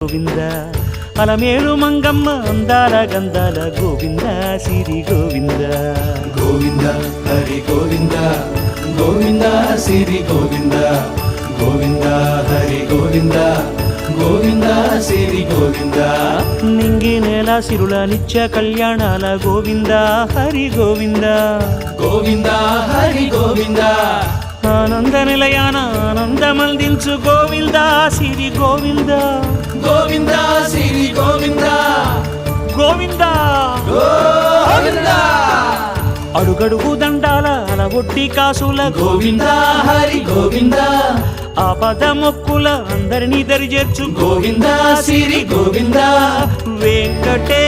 గోవింద అలమేలు మంగమ్మ అందాల గంధాల గోవింద సిరి గోవింద గోవింద హరి గోవింద గోవింద సిరి గోవింద గోవింద హరి గోవింద గోవింద సిరి గోవింద నింగి నేల సిరుల నిత్య కళ్యాణాల గోవింద హరి గోవింద గోవింద హరి గోవింద ఆనంద నిలయాన ఆనందమందించు గోవింద సిరి గోవింద గోవింద సిరి గోవింద గోవింద గోవింద అడుగడుగు దండాల అలవొట్టి కాసుల గోవింద హరి గోవింద ఆపద మొక్కుల అందరినీ దరిచేర్చు గోవింద సిరి గోవింద వెంకటే